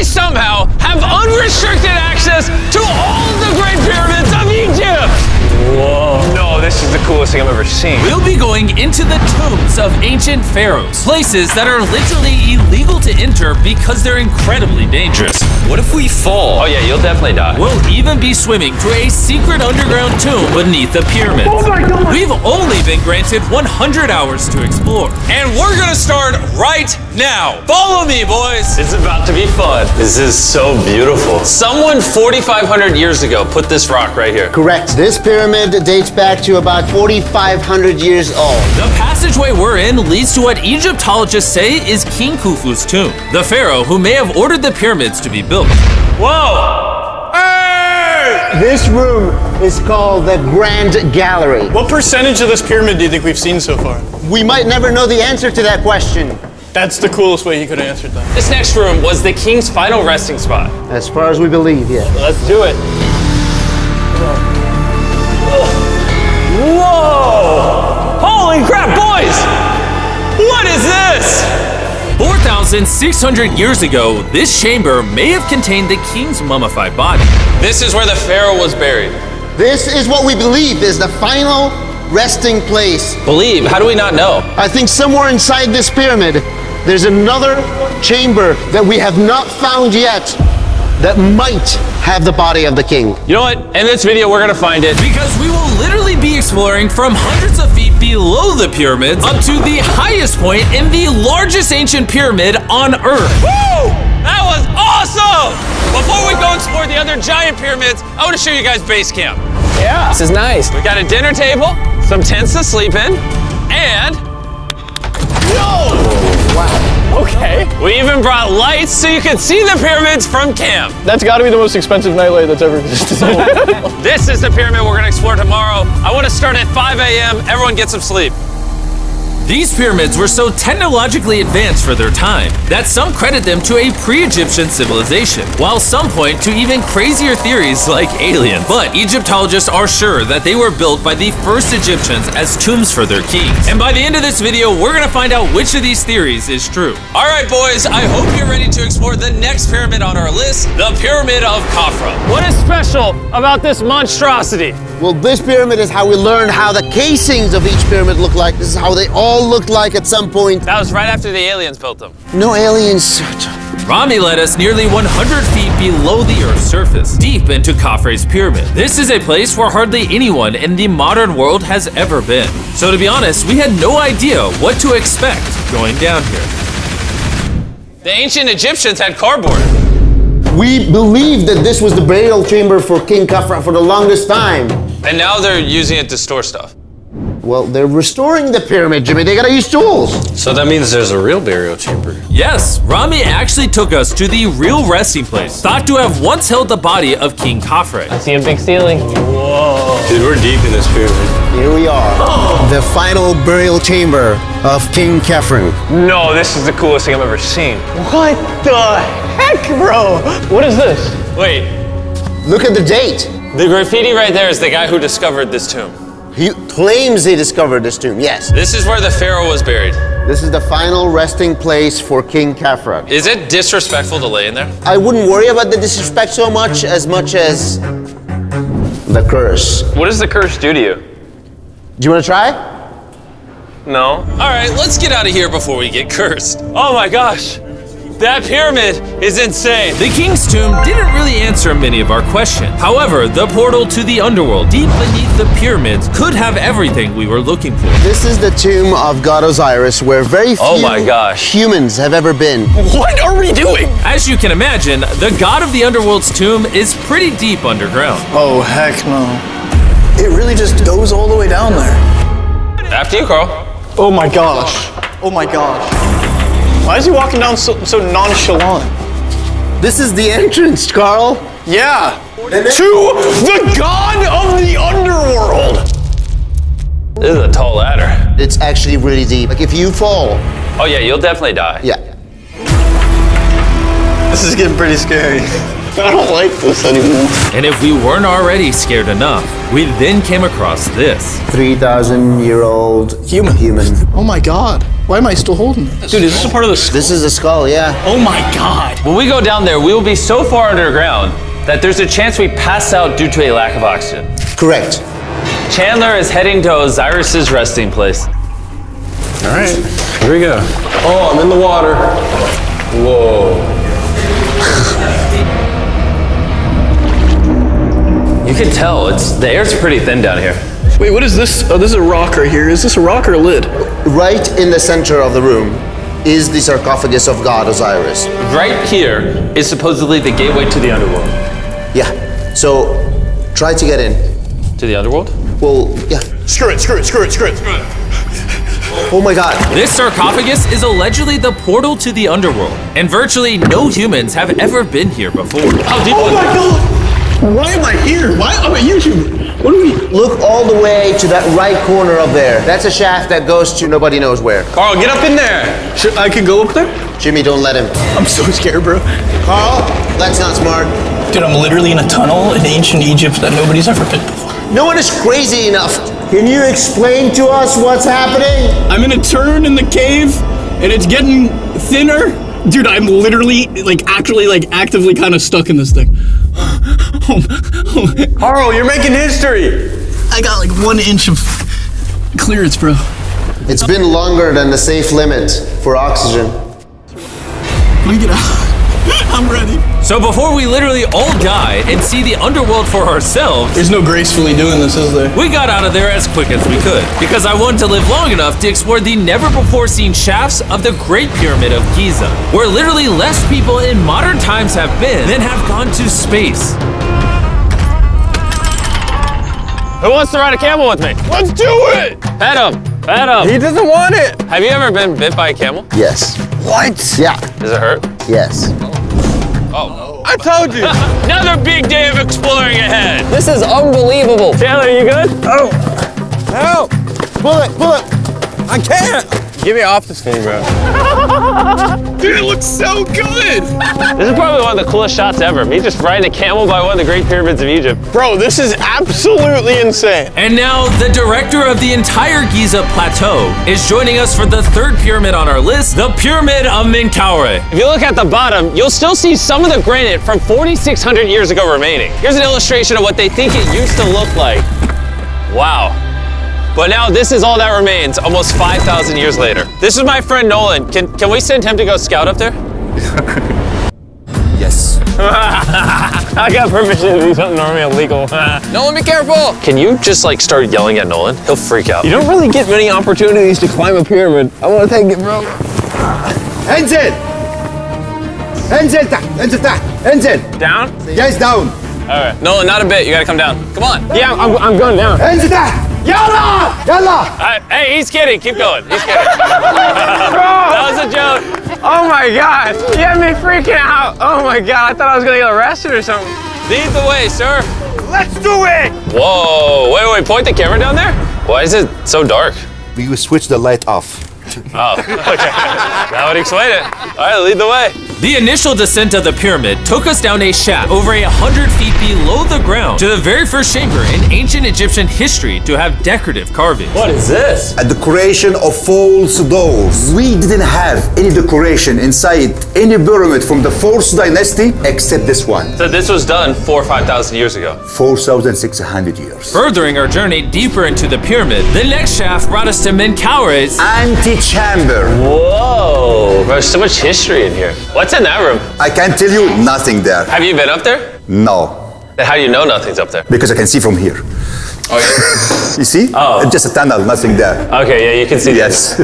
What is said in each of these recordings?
somehow have unrestricted access to all of the Great Pyramids of Egypt! Whoa. No, this is the coolest thing I've ever seen. We'll be going into the tombs of ancient pharaohs, places that are literally illegal to enter because they're incredibly dangerous. What if we fall? Oh yeah, you'll definitely die. We'll even be swimming to a secret underground tomb beneath the pyramids. Oh my God. We've only been granted 100 hours to explore. And we're gonna start right now. Follow me, boys. It's about to be fun. This is so beautiful. Someone 4,500 years ago put this rock right here. Correct. This pyramid dates back to about 4,500 years old. The passageway we're in leads to what Egyptologists say is King Khufu's tomb, the pharaoh who may have ordered the pyramids to be built. Whoa! Hey! This room is called the Grand Gallery. What percentage of this pyramid do you think we've seen so far? We might never know the answer to that question. That's the coolest way he could have answered that. This next room was the king's final resting spot. As far as we believe, yeah. Let's do it. Whoa! Holy crap, boys! What is this? 4,600 years ago, this chamber may have contained the king's mummified body. This is where the pharaoh was buried. This is what we believe is the final resting place. Believe? How do we not know? I think somewhere inside this pyramid, there's another chamber that we have not found yet that might have the body of the king. You know what? In this video, we're gonna find it. Because we will literally be exploring from hundreds of feet below the pyramids up to the highest point in the largest ancient pyramid on Earth. Woo! That was awesome! Before we go explore the other giant pyramids, I want to show you guys base camp. Yeah. This is nice. We got a dinner table, some tents to sleep in, and Okay. we even brought lights so you can see the pyramids from camp. That's got to be the most expensive nightlight that's ever existed. This is the pyramid we're gonna explore tomorrow. I want to start at 5 a.m. Everyone get some sleep. These pyramids were so technologically advanced for their time that some credit them to a pre-Egyptian civilization, while some point to even crazier theories like aliens. But Egyptologists are sure that they were built by the first Egyptians as tombs for their kings. And by the end of this video, we're gonna find out which of these theories is true. All right, boys, I hope you're ready to explore the next pyramid on our list, the Pyramid of Khafra. What is special about this monstrosity? Well, this pyramid is how we learned how the casings of each pyramid look like. This is how they all looked like at some point. That was right after the aliens built them. No aliens. Rami led us nearly 100 feet below the Earth's surface, deep into Khafre's pyramid. This is a place where hardly anyone in the modern world has ever been. So to be honest, we had no idea what to expect going down here. The ancient Egyptians had cardboard. We believe that this was the burial chamber for King Khafra for the longest time. And now they're using it to store stuff. Well, they're restoring the pyramid, Jimmy. They gotta use tools. So that means there's a real burial chamber. Yes, Rami actually took us to the real resting place, thought to have once held the body of King Khafre. I see a big ceiling. Dude, we're deep in this pyramid. Here we are. The final burial chamber of King Khafre. No, this is the coolest thing I've ever seen. What the heck, bro? What is this? Wait, Look at the date. the graffiti right there is the guy who discovered this tomb. He claims he discovered this tomb, yes. This is where the pharaoh was buried. This is the final resting place for King Khafra. Is it disrespectful to lay in there? I wouldn't worry about the disrespect so much as the curse. What does the curse do to you? Do you want to try? No. All right, let's get out of here before we get cursed. Oh my gosh, that pyramid is insane. The king's tomb didn't really answer many of our questions. However, the portal to the underworld deep beneath the pyramids could have everything we were looking for. This is the tomb of God Osiris, where very few Oh my gosh. humans have ever been. What are we doing? As you can imagine, the god of the underworld's tomb is pretty deep underground. Oh, heck no. It really just goes all the way down there. After you, Carl. Oh my gosh. Oh my gosh. Why is he walking down so nonchalant? This is the entrance, Carl. Yeah. To the god of the underworld. This is a tall ladder. It's actually really deep. Like if you fall, Oh yeah, you'll definitely die. yeah. This is getting pretty scary. I don't like this anymore. And if we weren't already scared enough, we then came across this. 3,000-year-old human. Oh my god. Why am I still holding this? Dude, is this a part of the skull? This is the skull, yeah. Oh my god. When we go down there, we will be so far underground that there's a chance we pass out due to a lack of oxygen. Correct. Chandler is heading to Osiris's resting place. All right, here we go. Oh, I'm in the water. Whoa. You can tell, the air's pretty thin down here. Wait, what is this? Oh, this is a rock right here. Is this a rock or a lid? Right in the center of the room is the sarcophagus of God Osiris. Right here is supposedly the gateway to the underworld. Yeah. So try to get in. To the underworld? Well, yeah. Screw it. Oh my god. This sarcophagus is allegedly the portal to the underworld, and virtually no humans have ever been here before. How deep Oh was my it? god. Why am I here? Why? I'm a YouTuber. What do we? Look all the way to that right corner up there. That's a shaft that goes to nobody knows where. Carl, get up in there! I could go up there? Jimmy, don't let him. I'm so scared, bro. Carl, that's not smart. Dude, I'm literally in a tunnel in ancient Egypt that nobody's ever been before. No one is crazy enough. Can you explain to us what's happening? I'm in a turn in the cave, and it's getting thinner. Dude, I'm literally, actively kind of stuck in this thing. Carl, you're making history. I got like 1 inch of clearance, bro. It's been longer than the safe limit for oxygen. Let me get out. I'm ready. So before we literally all die and see the underworld for ourselves, There's no gracefully doing this, is there? we got out of there as quick as we could, because I wanted to live long enough to explore the never-before-seen shafts of the Great Pyramid of Giza, where literally less people in modern times have been than have gone to space. Who wants to ride a camel with me? Let's do it! Pet him! Pet him! He doesn't want it. Have you ever been bit by a camel? Yes. What? Yeah. Does it hurt? Yes. I told you. Another big day of exploring ahead! This is unbelievable. Chandler, you good? Help. Pull it. I can't. Get me off this thing, bro. Dude, it looks so good! This is probably one of the coolest shots ever. Me just riding a camel by one of the Great Pyramids of Egypt. Bro, this is absolutely insane. And now, the director of the entire Giza Plateau is joining us for the third pyramid on our list, the Pyramid of Menkaure. If you look at the bottom, you'll still see some of the granite from 4,600 years ago remaining. Here's an illustration of what they think it used to look like. Wow. But now this is all that remains, almost 5,000 years later. This is my friend Nolan. Can we send him to go scout up there? Yes. I got permission to do something normally illegal. Nolan, be careful. Can you just start yelling at Nolan? He'll freak out. You don't really get many opportunities to climb a pyramid. I want to take it, bro. انزل. انزل تحت. انزل تحت. انزل. Down? Yes, down. All right. Nolan, not a bit. You gotta come down. Come on. Yeah, I'm going down. انزل تحت. يلا. يلا. Hey, he's kidding. Keep going. He's kidding. That was a joke. Oh my God. You had me freaking out. Oh my God. I thought I was gonna get arrested or something. Lead the way, sir. Let's do it. Whoa. Wait. Point the camera down there. Why is it so dark? We will switch the light off. Oh, okay. That would explain it. All right, lead the way. The initial descent of the pyramid took us down a shaft over 100 feet below the ground to the very first chamber in ancient Egyptian history to have decorative carvings. What is this? A decoration of false doors. We didn't have any decoration inside any pyramid from the 4th dynasty except this one. So this was done 4,000 or 5,000 years ago. 4,600 years. Furthering our journey deeper into the pyramid, the next shaft brought us to Menkaure's Antechamber. Whoa. There's so much history in here. What's in that room? I can tell you nothing there. Have you been up there? No. Then how do you know nothing's up there? Because I can see from here. Oh, yeah. You see? Oh. It's just a tunnel, nothing there. Okay, yeah, you can see Yes.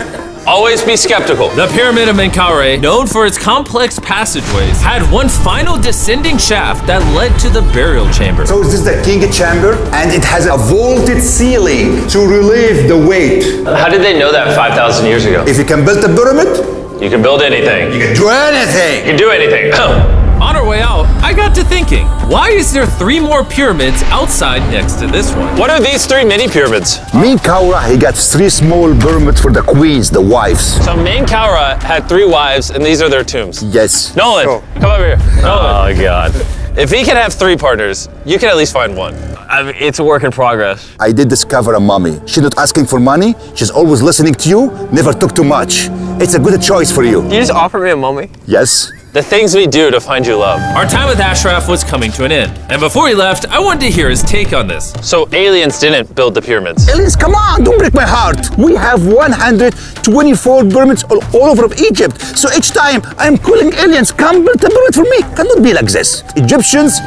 Always be skeptical. The Pyramid of Menkaure, known for its complex passageways, had one final descending shaft that led to the burial chamber. So this is the king chamber, and it has a vaulted ceiling to relieve the weight. How did they know that 5,000 years ago? If you can build a pyramid, You can build anything. you can do anything. You can do anything. On our way out, I got to thinking, why is there 3 more pyramids outside next to this one? What are these 3 mini pyramids? Menkaure, he got 3 small pyramids for the queens, the wives. So Menkaure had 3 wives, and these are their tombs. Yes. Nolan, come over here. Nolan. Oh, God. If he can have 3 partners, you can at least find one. I mean, it's a work in progress. I did discover a mummy. She's not asking for money. She's always listening to you. Never took too much. It's a good choice for you. You just offered me a mummy? Yes. The things we do to find you love. Our time with Ashraf was coming to an end, and before he left, I wanted to hear his take on this. So aliens didn't build the pyramids. Aliens, come on, don't break my heart. We have 124 pyramids all over Egypt. So each time I'm calling aliens, come build a pyramid for me. Cannot be like this. Egyptians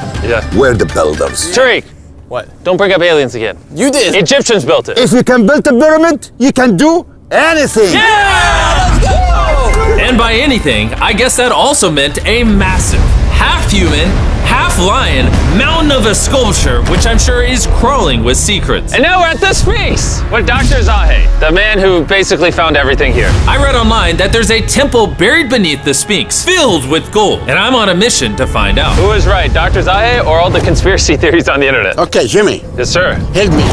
were the builders. Tariq, What? don't bring up aliens again. You did. Egyptians built it. If you can build a pyramid, you can do anything. And by anything, I guess that also meant a massive, half-human, half-lion mountain of a sculpture, which I'm sure is crawling with secrets. And now we're at the Sphinx with Dr. Zahe, the man who basically found everything here. I read online that there's a temple buried beneath the Sphinx, filled with gold, and I'm on a mission to find out. Who is right, Dr. Zahe or all the conspiracy theories on the internet? Okay, Jimmy, Yes, sir. help me.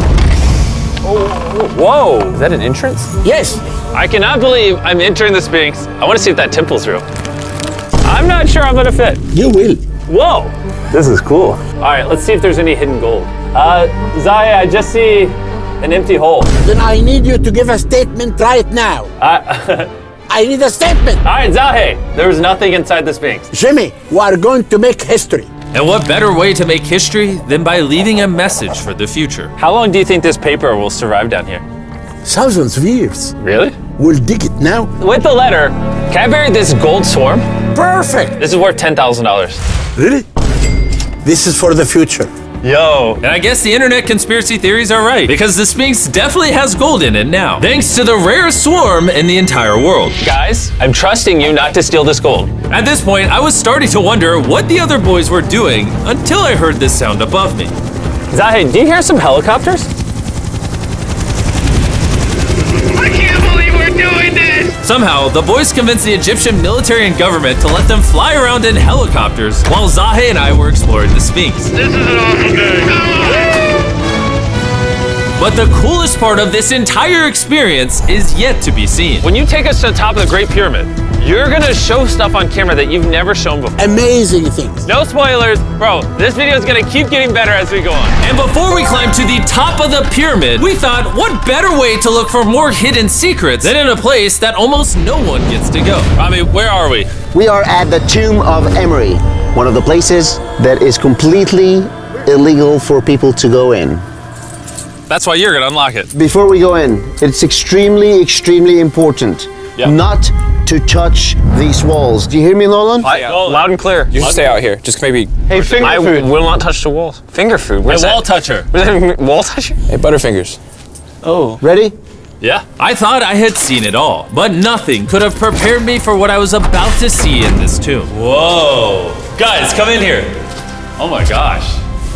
Whoa, is that an entrance? Yes. I cannot believe I'm entering the Sphinx. I want to see if that temple's real. I'm not sure I'm gonna fit. You will. Whoa, this is cool. All right, let's see if there's any hidden gold. Zahe, I just see an empty hole. Then I need you to give a statement right now. I need a statement. All right, Zahe, there was nothing inside the Sphinx. Jimmy, we are going to make history. And what better way to make history than by leaving a message for the future? How long do you think this paper will survive down here? Thousands of years. Really? We'll dig it now. With the letter, can I bury this gold swarm? Perfect. This is worth $10,000. Really? This is for the future. Yo. And I guess the internet conspiracy theories are right, because the Sphinx definitely has gold in it now, thanks to the rarest swarm in the entire world. Guys, I'm trusting you not to steal this gold. At this point, I was starting to wonder what the other boys were doing until I heard this sound above me. Zahe, do you hear some helicopters? I can't believe we're doing this! Somehow, the boys convinced the Egyptian military and government to let them fly around in helicopters while Zahe and I were exploring the Sphinx. This is an awesome day. But the coolest part of this entire experience is yet to be seen. When you take us to the top of the Great Pyramid, you're gonna show stuff on camera that you've never shown before. Amazing things. No spoilers, bro. This video is gonna keep getting better as we go on. And before we climb to the top of the pyramid, we thought, what better way to look for more hidden secrets than in a place that almost no one gets to go? Rami, where are we? We are at the tomb of Emery, one of the places that is completely illegal for people to go in. That's why you're gonna unlock it. Before we go in, it's extremely important not to touch these walls. Do you hear me, Nolan? Loud and clear. You should stay out here. Just maybe. Hey, finger food. I will not touch the walls. Finger food. Where's Wall that? toucher. Where's that wall toucher? Hey, Butterfingers. Ready? Yeah. I thought I had seen it all, but nothing could have prepared me for what I was about to see in this tomb. Whoa. Guys, come in here. Oh my gosh.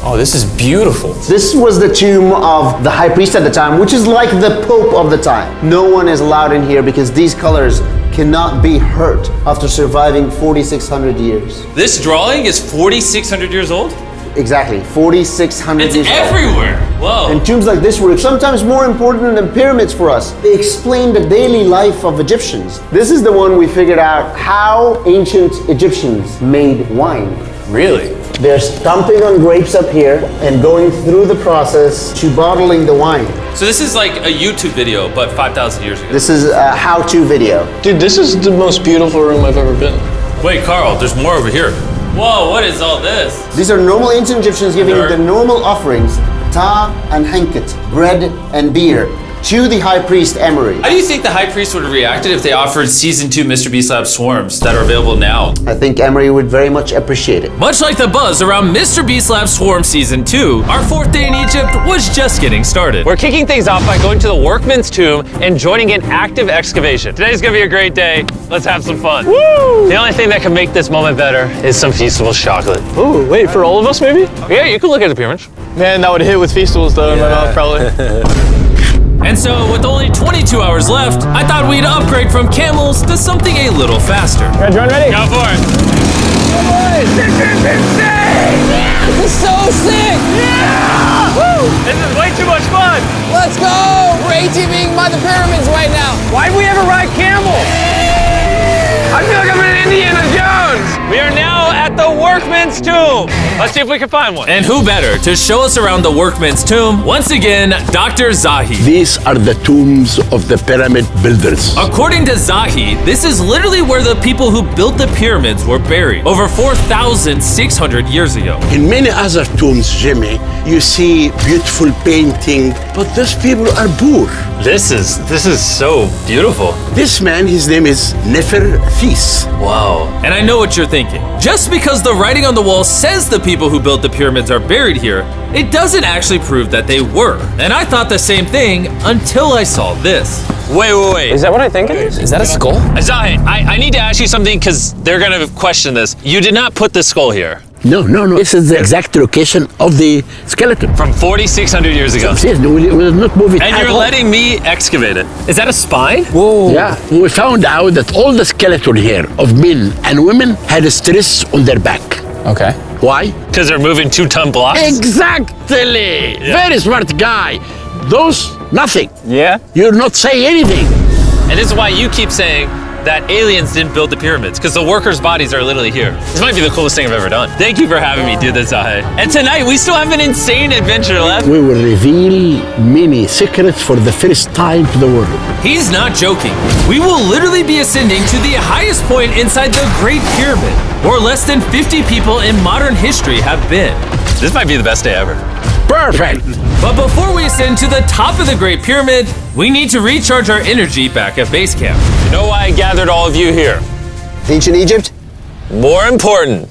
Oh, this is beautiful. This was the tomb of the high priest at the time, which is like the pope of the time. No one is allowed in here because these colors cannot be hurt after surviving 4,600 years. This drawing is 4,600 years old? Exactly, 4,600 It's years old. everywhere. Whoa. And tombs like this were sometimes more important than pyramids for us. They explain the daily life of Egyptians. This is the one we figured out how ancient Egyptians made wine. Really? They're stomping on grapes up here and going through the process to bottling the wine. So this is like a YouTube video, but 5,000 years ago. This is a how-to video. Dude, this is the most beautiful room I've ever been. Wait, Carl, there's more over here. Whoa, what is all this? These are normal ancient Egyptians giving Nerd. the normal offerings, ta and henket, bread and beer, to the high priest Emery. How do you think the high priest would have reacted if they offered Season 2 Mr. Beast Lab swarms that are available now? I think Emery would very much appreciate it. Much like the buzz around Mr. Beast Lab Swarm Season 2, our 4th day in Egypt was just getting started. We're kicking things off by going to the workman's tomb and joining an active excavation. Today's gonna be a great day. Let's have some fun. Woo! The only thing that can make this moment better is some Feastables chocolate. Ooh, wait, for all of us maybe? Yeah, you can look at the pyramids. Man, that would hit with Feastables though in my mouth probably. And so, with only 22 hours left, I thought we'd upgrade from camels to something a little faster. Everyone ready? Go for it. This is so sick! Yeah! Woo! This is way too much fun. Let's go! We're ATVing by the pyramids right now. Why'd we ever ride camel? I feel like I'm in Indiana Jones. We are now at the workman's tomb. Let's see if we can find one. And who better to show us around the workman's tomb? Once again, Dr. Zahi. These are the tombs of the pyramid builders. According to Zahi, this is literally where the people who built the pyramids were buried over 4,600 years ago. In many other tombs, Jimmy, you see beautiful painting, but those people are poor. This is so beautiful. This man, his name is Neferthis. Wow. And I know what you're thinking. Just because the writing on the wall says the people who built the pyramids are buried here, it doesn't actually prove that they were. And I thought the same thing until I saw this. Wait. Is that what I think it is? Is that a skull? Zahi, I need to ask you something because they're gonna question this. You did not put the skull here. No. This is the exact location of the skeleton. From 4,600 years ago. Yes, we will not move it And at you're all. letting me excavate it. Is that a spine? Oh. Yeah, we found out that all the skeleton here of men and women had a stress on their back. Okay. Why? Because they're moving 2-ton blocks? Exactly! Very smart guy. Those, nothing. Yeah? You're not saying anything. And this is why you keep saying that aliens didn't build the pyramids, because the workers' bodies are literally here. This might be the coolest thing I've ever done. Thank you for having me do this, Zahi. And tonight, we still have an insane adventure left. We will reveal many secrets for the first time to the world. He's not joking. We will literally be ascending to the highest point inside the Great Pyramid, where less than 50 people in modern history have been. This might be the best day ever. Perfect! But before we ascend to the top of the Great Pyramid, we need to recharge our energy back at base camp. You know why I gathered all of you here? Ancient Egypt? More important,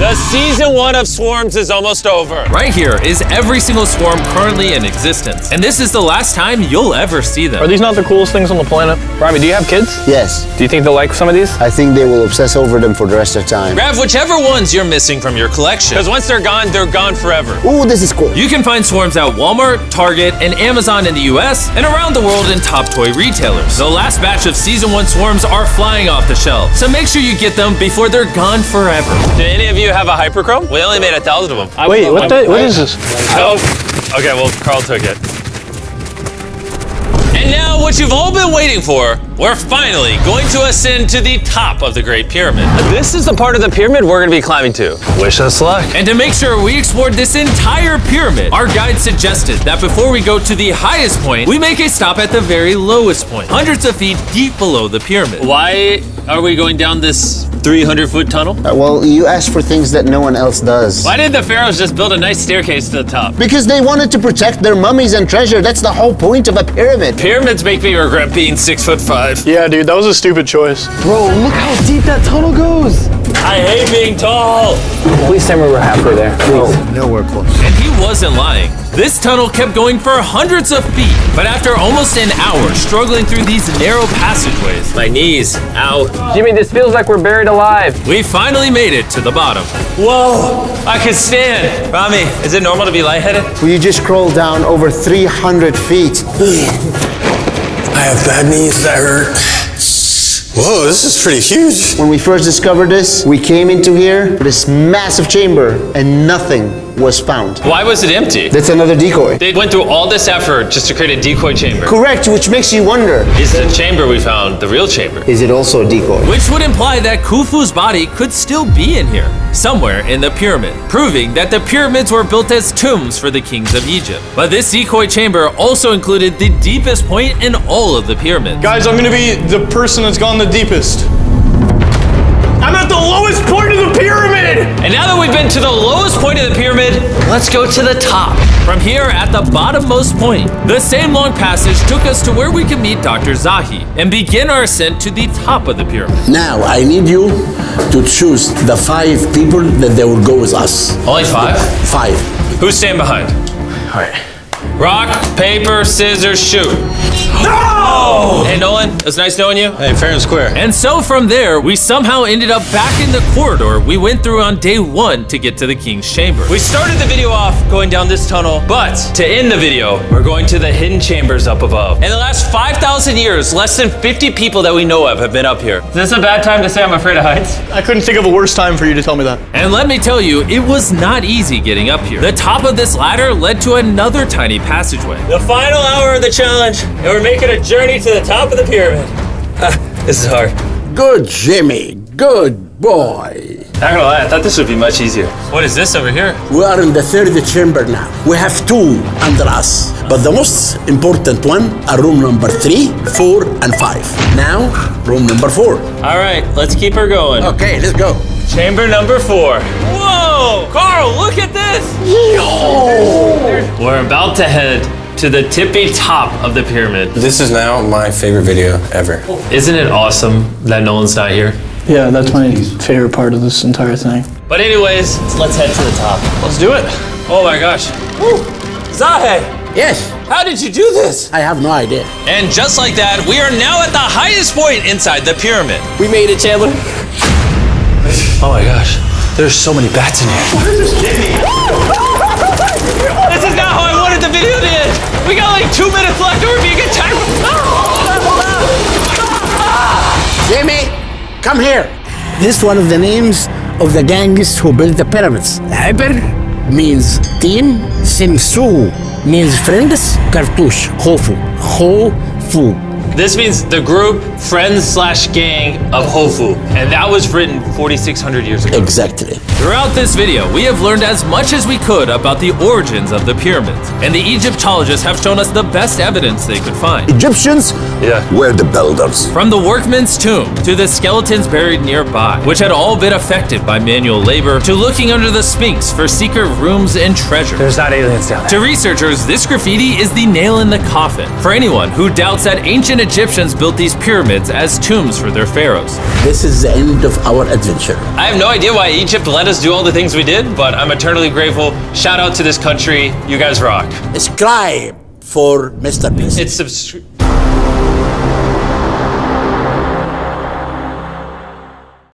the season 1 of Swarms is almost over. Right here is every single swarm currently in existence, and this is the last time you'll ever see them. Are these not the coolest things on the planet? Robbie, do you have kids? Yes. Do you think they'll like some of these? I think they will obsess over them for the rest of time. Grab whichever ones you're missing from your collection, because once they're gone forever. Ooh, this is cool. You can find swarms at Walmart, Target, and Amazon in the US, and around the world in top toy retailers. The last batch of Season 1 swarms are flying off the shelf, so make sure you get them before they're gone forever. Do any of you have a hyperchrome? We only made 1,000 of them. Wait, what is this? Oh, okay, well, Carl took it. And now, what you've all been waiting for, we're finally going to ascend to the top of the Great Pyramid. This is the part of the pyramid we're gonna be climbing to. Wish us luck. And to make sure we explored this entire pyramid, our guide suggested that before we go to the highest point, we make a stop at the very lowest point, hundreds of feet deep below the pyramid. Why are we going down this 300-foot tunnel? Well, you asked for things that no one else does. Why did the pharaohs just build a nice staircase to the top? Because they wanted to protect their mummies and treasure. That's the whole point of a pyramid. Pyramids make me regret being 6'5". Yeah, dude, that was a stupid choice. Bro, look how deep that tunnel goes. I hate being tall. Please tell me we're halfway there. Please. Nowhere close. And he wasn't lying. This tunnel kept going for hundreds of feet, but after almost an hour struggling through these narrow passageways, My knees, ow. Jimmy, this feels like we're buried alive. we finally made it to the bottom. Whoa, I can stand. Rami, is it normal to be lightheaded? We just crawled down over 300 feet. I have bad knees that hurt. Whoa, this is pretty huge. When we first discovered this, we came into here, this massive chamber, and nothing was found. Why was it empty? That's another decoy. They went through all this effort just to create a decoy chamber. Correct, which makes you wonder, Is the chamber we found the real chamber? is it also a decoy? Which would imply that Khufu's body could still be in here, somewhere in the pyramid, proving that the pyramids were built as tombs for the kings of Egypt. But this decoy chamber also included the deepest point in all of the pyramids. Guys, I'm gonna be the person that's gone the deepest. I'm at the lowest point of the pyramid! And now that we've been to the lowest point of the pyramid, let's go to the top. From here at the bottommost point, the same long passage took us to where we could meet Dr. Zahi and begin our ascent to the top of the pyramid. Now, I need you to choose the 5 people that they will go with us. Only 5? 5. Who's staying behind? All right. Rock, paper, scissors, shoot. No! Hey, Nolan, it was nice knowing you. Hey, fair and square. And so from there, we somehow ended up back in the corridor we went through on day 1 to get to the king's chamber. We started the video off going down this tunnel, but to end the video, we're going to the hidden chambers up above. In the last 5,000 years, less than 50 people that we know of have been up here. Is this a bad time to say I'm afraid of heights? I couldn't think of a worse time for you to tell me that. And let me tell you, it was not easy getting up here. The top of this ladder led to another tiny passageway. The final hour of the challenge, and we're making a journey to the top of the pyramid. This is hard. Good, Jimmy. Good boy. Not gonna lie, I thought this would be much easier. What is this over here? We are in the third chamber now. We have two under us, but the most important one are room number 3, 4, and 5. Now, room number 4. All right, let's keep her going. Okay, let's go. Chamber number 4. Whoa! Carl, look at this! We're about to head to the tippy top of the pyramid. This is now my favorite video ever. Isn't it awesome that Nolan's not here? Yeah, that's my favorite part of this entire thing. But anyways, let's head to the top. Let's do it. Oh my gosh. Woo. Zahe, Yes, how did you do this? I have no idea. And just like that, we are now at the highest point inside the pyramid. We made it, Chandler. Oh my gosh, there's so many bats in here. This is not how I wanted the video to end. We got like 2 minutes left or we're being attacked. Jimmy, come here. This is one of the names of the gangs who built the pyramids. Hyper means team, Simsu means friends, Cartouche, Hofu. Hofu. This means the group, friends/gang of Hofu. And that was written 4,600 years ago. Exactly. Throughout this video, we have learned as much as we could about the origins of the pyramids. And the Egyptologists have shown us the best evidence they could find. Egyptians were the builders. From the workman's tomb to the skeletons buried nearby, which had all been affected by manual labor, to looking under the Sphinx for secret rooms and treasure. There's not aliens down there. To researchers, this graffiti is the nail in the coffin for anyone who doubts that ancient Egyptians built these pyramids as tombs for their pharaohs. This is the end of our adventure. I have no idea why Egypt let us do all the things we did, but I'm eternally grateful. Shout out to this country. You guys rock. Subscribe for Mr. Beast. It's